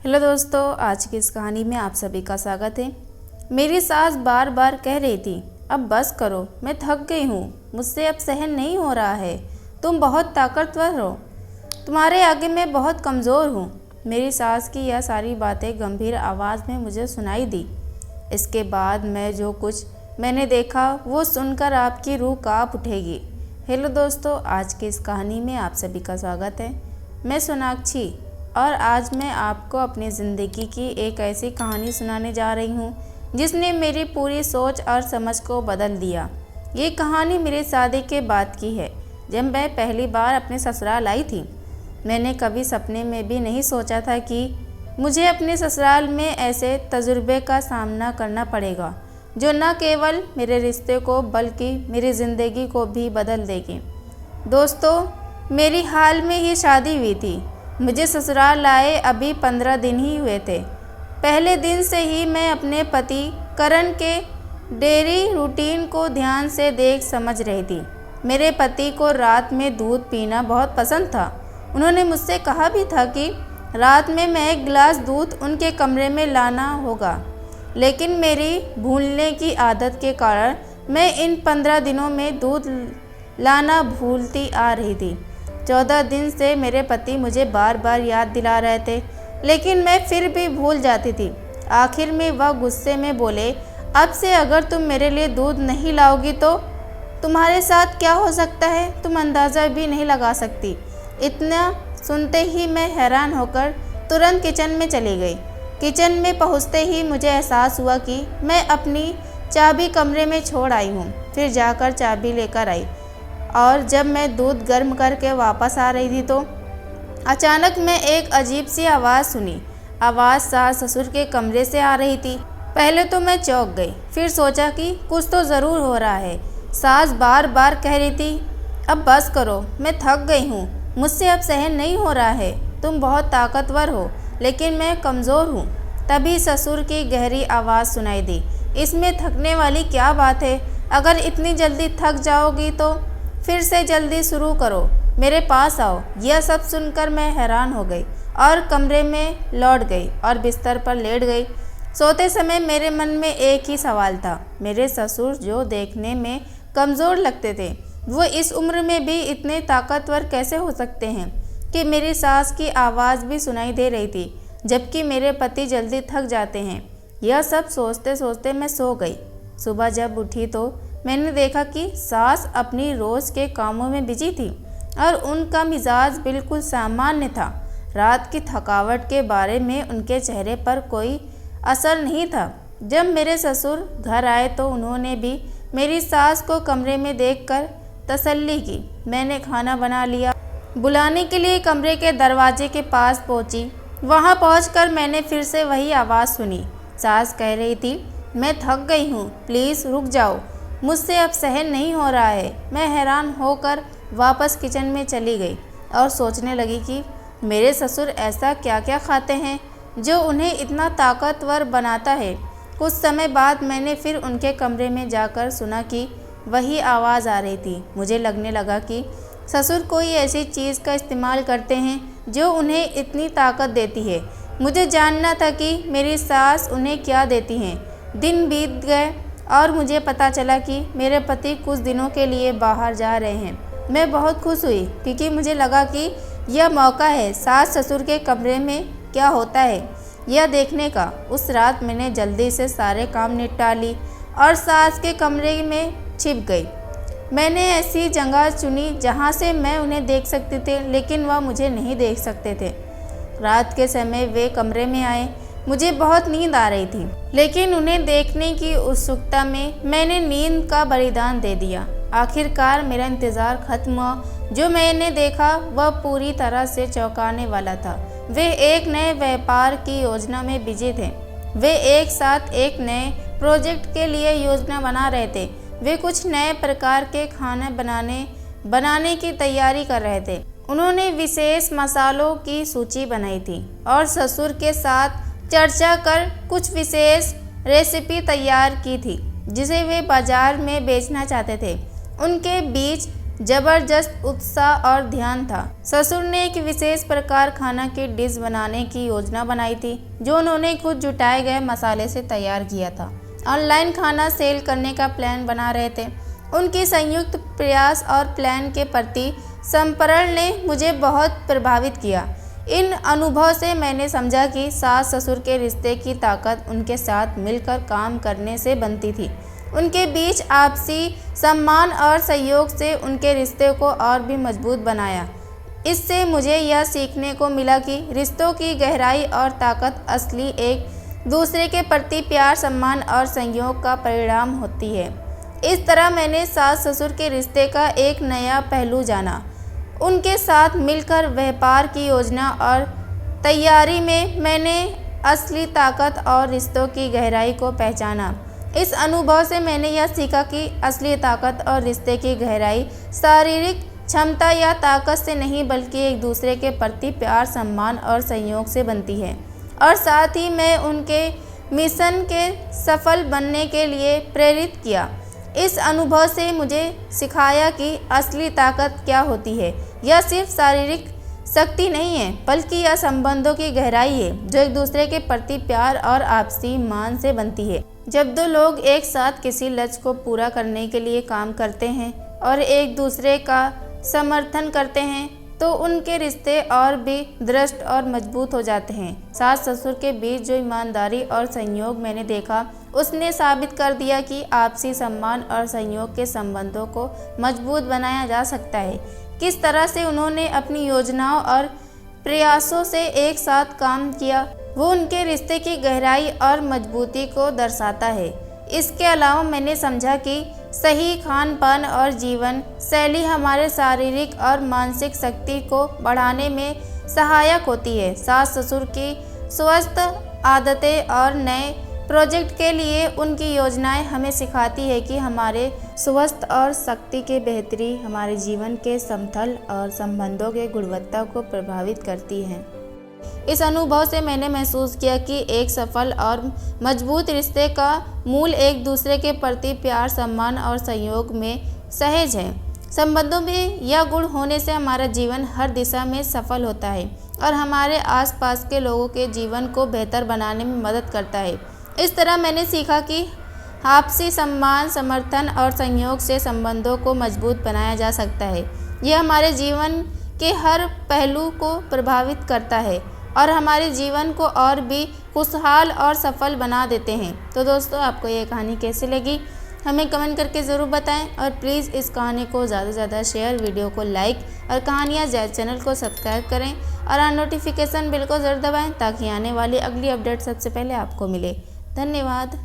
Hello दोस्तों, आज की इस कहानी में आप सभी का स्वागत है। मेरी सास बार बार कह रही थी, अब बस करो, मैं थक गई हूँ, मुझसे अब सहन नहीं हो रहा है। तुम बहुत ताकतवर हो, तुम्हारे आगे मैं बहुत कमज़ोर हूँ। मेरी सास की यह सारी बातें गंभीर आवाज़ में मुझे सुनाई दी। इसके बाद मैं जो कुछ मैंने देखा वो सुनकर आपकी रूह काँप उठेगी। हेलो दोस्तों, आज की इस कहानी में आप सभी का स्वागत है। मैं सोनाक्षी और आज मैं आपको अपनी ज़िंदगी की एक ऐसी कहानी सुनाने जा रही हूँ जिसने मेरी पूरी सोच और समझ को बदल दिया। ये कहानी मेरी शादी के बाद की है, जब मैं पहली बार अपने ससुराल आई थी। मैंने कभी सपने में भी नहीं सोचा था कि मुझे अपने ससुराल में ऐसे तजुर्बे का सामना करना पड़ेगा जो न केवल मेरे रिश्ते को बल्कि मेरी ज़िंदगी को भी बदल देगी। दोस्तों, मेरी हाल में ही शादी हुई थी। मुझे ससुराल लाए अभी 15 दिन ही हुए थे। पहले दिन से ही मैं अपने पति करण के डेली रूटीन को ध्यान से देख समझ रही थी। मेरे पति को रात में दूध पीना बहुत पसंद था। उन्होंने मुझसे कहा भी था कि रात में मैं एक गिलास दूध उनके कमरे में लाना होगा, लेकिन मेरी भूलने की आदत के कारण मैं इन 15 दिनों में दूध लाना भूलती आ रही थी। 14 दिन से मेरे पति मुझे बार बार याद दिला रहे थे, लेकिन मैं फिर भी भूल जाती थी। आखिर में वह गुस्से में बोले, अब से अगर तुम मेरे लिए दूध नहीं लाओगी तो तुम्हारे साथ क्या हो सकता है, तुम अंदाज़ा भी नहीं लगा सकती। इतना सुनते ही मैं हैरान होकर तुरंत किचन में चली गई। किचन में पहुंचते ही मुझे एहसास हुआ कि मैं अपनी चाबी कमरे में छोड़ आई हूँ। फिर जाकर चाबी लेकर आई और जब मैं दूध गर्म करके वापस आ रही थी तो अचानक मैं एक अजीब सी आवाज़ सुनी। आवाज़ सास ससुर के कमरे से आ रही थी। पहले तो मैं चौंक गई, फिर सोचा कि कुछ तो ज़रूर हो रहा है। सास बार बार कह रही थी, अब बस करो, मैं थक गई हूँ, मुझसे अब सहन नहीं हो रहा है। तुम बहुत ताकतवर हो, लेकिन मैं कमज़ोर हूँ। तभी ससुर की गहरी आवाज़ सुनाई दी, इसमें थकने वाली क्या बात है? अगर इतनी जल्दी थक जाओगी तो फिर से जल्दी शुरू करो, मेरे पास आओ। यह सब सुनकर मैं हैरान हो गई और कमरे में लौट गई और बिस्तर पर लेट गई। सोते समय मेरे मन में एक ही सवाल था, मेरे ससुर जो देखने में कमज़ोर लगते थे, वो इस उम्र में भी इतने ताकतवर कैसे हो सकते हैं कि मेरी सास की आवाज़ भी सुनाई दे रही थी, जबकि मेरे पति जल्दी थक जाते हैं। यह सब सोचते सोचते मैं सो गई। सुबह जब उठी तो मैंने देखा कि सास अपनी रोज़ के कामों में बिजी थी और उनका मिजाज बिल्कुल सामान्य था। रात की थकावट के बारे में उनके चेहरे पर कोई असर नहीं था। जब मेरे ससुर घर आए तो उन्होंने भी मेरी सास को कमरे में देखकर तसल्ली की। मैंने खाना बना लिया, बुलाने के लिए कमरे के दरवाजे के पास पहुंची। वहां पहुंचकर मैंने फिर से वही आवाज़ सुनी। सास कह रही थी, मैं थक गई हूँ, प्लीज़ रुक जाओ, मुझसे अब सहन नहीं हो रहा है। मैं हैरान होकर वापस किचन में चली गई और सोचने लगी कि मेरे ससुर ऐसा क्या क्या खाते हैं जो उन्हें इतना ताकतवर बनाता है। कुछ समय बाद मैंने फिर उनके कमरे में जाकर सुना कि वही आवाज़ आ रही थी। मुझे लगने लगा कि ससुर कोई ऐसी चीज़ का इस्तेमाल करते हैं जो उन्हें इतनी ताकत देती है। मुझे जानना था कि मेरी सास उन्हें क्या देती हैं। दिन बीत गए और मुझे पता चला कि मेरे पति कुछ दिनों के लिए बाहर जा रहे हैं। मैं बहुत खुश हुई क्योंकि मुझे लगा कि यह मौका है सास ससुर के कमरे में क्या होता है यह देखने का। उस रात मैंने जल्दी से सारे काम निपटा ली और सास के कमरे में छिप गई। मैंने ऐसी जगह चुनी जहाँ से मैं उन्हें देख सकती थी, लेकिन वह मुझे नहीं देख सकते थे। रात के समय वे कमरे में आए। मुझे बहुत नींद आ रही थी, लेकिन उन्हें देखने की उत्सुकता में मैंने नींद का बलिदान दे दिया। आखिरकार मेरा इंतज़ार खत्म हुआ। जो मैंने देखा वह पूरी तरह से चौंकाने वाला था। वे एक नए व्यापार की योजना में बिजी थे। वे एक साथ एक नए प्रोजेक्ट के लिए योजना बना रहे थे। वे कुछ नए प्रकार के खाने बनाने की तैयारी कर रहे थे। उन्होंने विशेष मसालों की सूची बनाई थी और ससुर के साथ चर्चा कर कुछ विशेष रेसिपी तैयार की थी जिसे वे बाजार में बेचना चाहते थे। उनके बीच जबरदस्त उत्साह और ध्यान था। ससुर ने एक विशेष प्रकार खाना की डिश बनाने की योजना बनाई थी, जो उन्होंने खुद जुटाए गए मसाले से तैयार किया था। ऑनलाइन खाना सेल करने का प्लान बना रहे थे। उनकी संयुक्त प्रयास और प्लान के प्रति समर्पण ने मुझे बहुत प्रभावित किया। इन अनुभव से मैंने समझा कि सास ससुर के रिश्ते की ताकत उनके साथ मिलकर काम करने से बनती थी। उनके बीच आपसी सम्मान और सहयोग से उनके रिश्ते को और भी मजबूत बनाया। इससे मुझे यह सीखने को मिला कि रिश्तों की गहराई और ताकत असली एक दूसरे के प्रति प्यार, सम्मान और सहयोग का परिणाम होती है। इस तरह मैंने सास ससुर के रिश्ते का एक नया पहलू जाना। उनके साथ मिलकर व्यापार की योजना और तैयारी में मैंने असली ताकत और रिश्तों की गहराई को पहचाना। इस अनुभव से मैंने यह सीखा कि असली ताकत और रिश्ते की गहराई शारीरिक क्षमता या ताकत से नहीं, बल्कि एक दूसरे के प्रति प्यार, सम्मान और सहयोग से बनती है। और साथ ही मैं उनके मिशन के सफल बनने के लिए प्रेरित किया। इस अनुभव से मुझे सिखाया कि असली ताकत क्या होती है। यह सिर्फ शारीरिक शक्ति नहीं है, बल्कि यह संबंधों की गहराई है, जो एक दूसरे के प्रति प्यार और आपसी मान से बनती है। जब दो लोग एक साथ किसी लक्ष्य को पूरा करने के लिए काम करते हैं और एक दूसरे का समर्थन करते हैं, तो उनके रिश्ते और भी दृढ़ और मजबूत हो जाते हैं। सास ससुर के बीच जो ईमानदारी और संयोग मैंने देखा, उसने साबित कर दिया कि आपसी सम्मान और सहयोग के संबंधों को मजबूत बनाया जा सकता है। किस तरह से उन्होंने अपनी योजनाओं और प्रयासों से एक साथ काम किया, वो उनके रिश्ते की गहराई और मजबूती को दर्शाता है। इसके अलावा मैंने समझा कि सही खान पान और जीवन शैली हमारे शारीरिक और मानसिक शक्ति को बढ़ाने में सहायक होती है। सास ससुर की स्वस्थ आदतें और नए प्रोजेक्ट के लिए उनकी योजनाएं हमें सिखाती है कि हमारे स्वस्थ और शक्ति की बेहतरी हमारे जीवन के समतल और संबंधों के गुणवत्ता को प्रभावित करती है। इस अनुभव से मैंने महसूस किया कि एक सफल और मजबूत रिश्ते का मूल एक दूसरे के प्रति प्यार, सम्मान और सहयोग में सहज है। संबंधों में यह गुण होने से हमारा जीवन हर दिशा में सफल होता है और हमारे आसपास के लोगों के जीवन को बेहतर बनाने में मदद करता है। इस तरह मैंने सीखा कि आपसी सम्मान, समर्थन और सहयोग से संबंधों को मजबूत बनाया जा सकता है। यह हमारे जीवन के हर पहलू को प्रभावित करता है और हमारे जीवन को और भी खुशहाल और सफल बना देते हैं। तो दोस्तों, आपको ये कहानी कैसी लगी हमें कमेंट करके ज़रूर बताएं और प्लीज़ इस कहानी को ज़्यादा से ज़्यादा शेयर, वीडियो को लाइक और कहानियाँ जैज चैनल को सब्सक्राइब करें और नोटिफिकेशन बेल को ज़रूर दबाएं, ताकि आने वाली अगली अपडेट सबसे पहले आपको मिले। धन्यवाद।